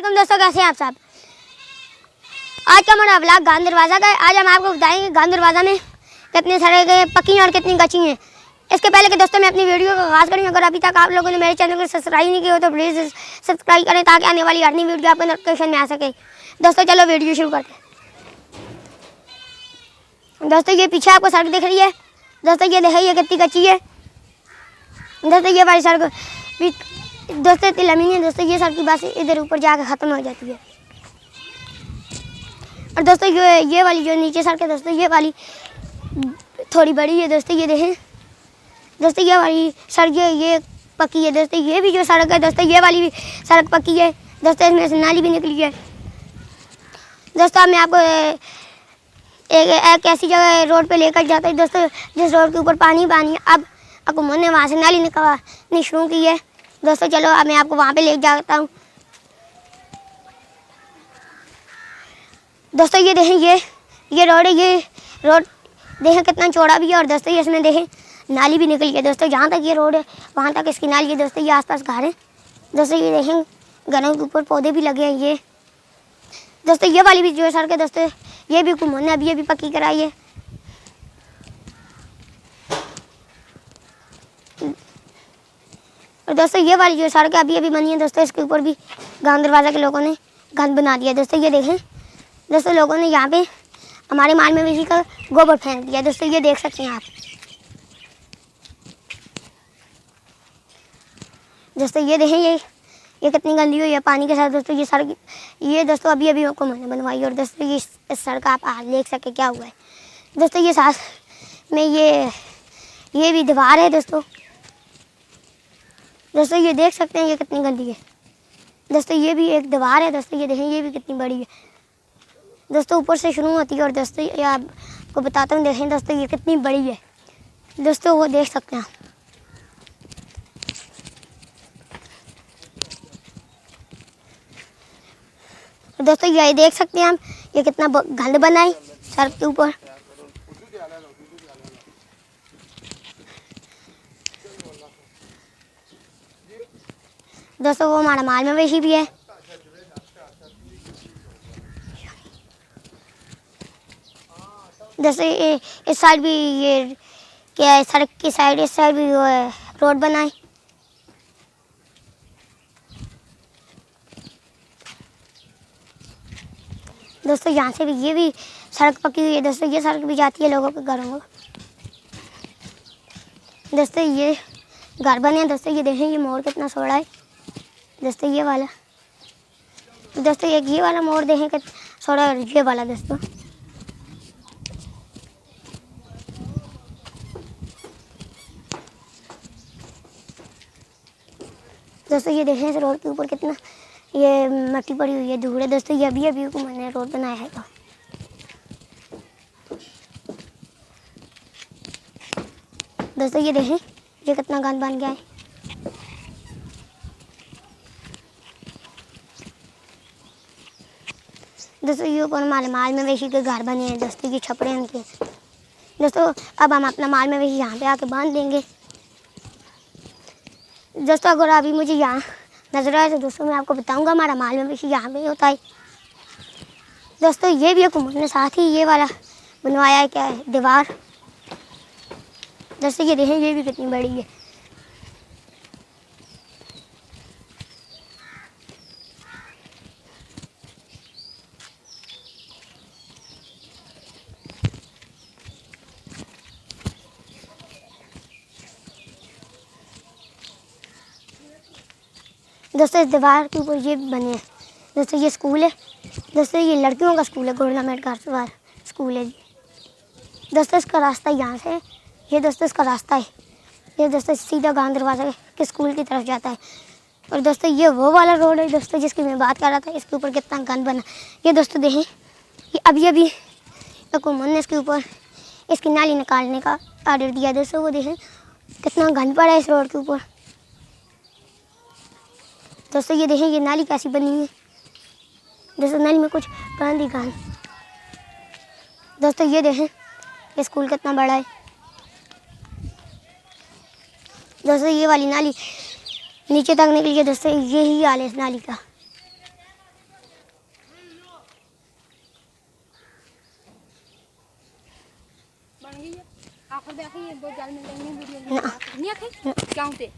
वालेकुम दोस्तों, कैसे हैं आप सब। आज का हमारा व्लॉग गांधी दरवाज़ा का है। आज हम आपको बताएंगे गांधी दरवाज़ा में कितने सारे पक्की और कितनी कच्ची हैं। इसके पहले कि दोस्तों मैं अपनी वीडियो को आगाज़ करूँ, अगर अभी तक आप लोगों ने मेरे चैनल को सब्सक्राइब नहीं किया हो तो प्लीज़ सब्सक्राइब करें ताकि आने वाली हर नई वीडियो आपको नोटिफिकेशन में आ सके। दोस्तों चलो वीडियो शुरू करते हैं। दोस्तों ये पीछे आपको सड़क दिख रही है। दोस्तों ये देखिए ये कितनी कच्ची है। दोस्तों ये वाली सड़क दोस्तों इतनी लंबी है। दोस्तों ये सड़क की बस इधर ऊपर जाकर ख़त्म हो जाती है। और दोस्तों ये वाली जो नीचे सड़क है दोस्तों ये वाली थोड़ी बड़ी है। दोस्तों ये देखें, दोस्तों ये वाली सड़क ये पक्की है। दोस्तों ये भी जो सड़क है दोस्तों ये वाली भी सड़क पक्की है। दोस्तों इसमें से नाली भी निकली है। दोस्तों अब मैं आपको एक ऐसी जगह रोड पे लेकर जाता है दोस्तों जिस रोड के ऊपर पानी पानी अब हुकूमत ने वहाँ से नाली निकालनी शुरू की है। दोस्तों चलो अब मैं आपको वहाँ पे ले जाता हूँ। दोस्तों ये देखें ये रोड है। ये रोड देखें कितना चौड़ा भी है और दोस्तों ये इसमें देखें नाली भी निकली है। दोस्तों जहाँ तक ये रोड है वहाँ तक इसकी नाली है। दोस्तों ये आसपास घर है। दोस्तों ये देखें घरों के ऊपर पौधे भी लगे हैं। ये दोस्तों ये वाली भी जो सड़क है दोस्तों ये भी हुकूमत ने अभी पक्की कराई है। और दोस्तों ये वाली जो सड़क है अभी बनी है दोस्तों इसके ऊपर भी गांधी दरवाज़ा के लोगों ने गंद बना दिया। दोस्तों ये देखें दोस्तों लोगों ने यहाँ पे हमारे माल मवेशी का गोबर फेंक दिया। दोस्तों ये देख सकते हैं आप। दोस्तों ये देखें ये कितनी गंदी हुई है पानी के साथ। दोस्तों ये सड़क ये दोस्तों अभी को मैंने बनवाई और दोस्तों ये इस सड़क आप देख सके क्या हुआ है। दोस्तों ये साथ में ये भी दीवार है। दोस्तों ये देख सकते हैं ये कितनी गंदी है। दोस्तों ये भी एक दीवार है। दोस्तों ये देखें ये भी कितनी बड़ी है। दोस्तों ऊपर से शुरू होती है और दोस्तों ये आपको बताता हूँ देखें दोस्तों ये कितनी बड़ी है। दोस्तों वो देख सकते हैं आप। दोस्तों ये देख सकते हैं आप ये कितना गंद बना है सड़क के ऊपर। दोस्तों वो हमारा माल मवेशी भी है। दोस्तों इस साइड भी ये क्या है सड़क की साइड इस साइड भी वो है रोड बनाए। दोस्तों यहाँ से भी ये भी सड़क पक्की हुई है। दोस्तों ये सड़क भी जाती है लोगों के घरों को। दोस्तों ये घर बने हैं। दोस्तों ये देखें ये मोड़ कितना चौड़ा है। दोस्तों ये वाला दोस्तों एक ये वाला मोड़ देखें कि चौड़ा और ये वाला दोस्तों ये देखें इस रोड के ऊपर कितना ये मट्टी पड़ी हुई है धूल है। दोस्तों ये अभी मैंने रोड बनाया है। दोस्तों ये देखें ये कितना गंद बन गया है। दोस्तों ये ऊपर हमारे माल मवेशी के घर बने हैं। दोस्तों ये छपड़े हैं उनके। दोस्तों अब हम अपना माल मवेशी यहाँ पे आके बांध देंगे। दोस्तों अगर अभी मुझे यहाँ नजर आए तो दोस्तों मैं आपको बताऊंगा हमारा माल मवेशी यहाँ पे होता है। दोस्तों ये भी हुकूमत ने साथ ही ये वाला बनवाया है क्या है दीवार। दोस्तों ये देखें ये भी कितनी बड़ी है। दोस्तों इस दीवार के ऊपर ये बने हैं। दोस्तों ये स्कूल है। दोस्तों ये लड़कियों का स्कूल है गवर्नमेंट का स्कूल है जी। दोस्तों इसका रास्ता यहाँ से ये दोस्तों इसका रास्ता है। ये दोस्तों सीधा गांधी दरवाज़ा के स्कूल की तरफ जाता है। और दोस्तों ये वो वाला रोड है दोस्तों जिसकी मैं बात कर रहा था। इसके ऊपर कितना गंद बना ये दोस्तों देखें ये अभी हुकूमत ने इसके ऊपर इसकी नाली निकालने का ऑर्डर दिया। दोस्तों वो देखें कितना गंद पड़ा है इस रोड के ऊपर। दोस्तों ये देखें ये नाली कैसी बनी है। दोस्तों नाली में कुछ गंद। दोस्तों ये देखें ये स्कूल कितना बड़ा है। दोस्तों ये वाली नाली नीचे तक निकली है। दोस्तों यही हाल है इस नाली का। बन गई है आखिर देखी ये दो जाल में लेंगे वीडियो नहीं आखी क्या होते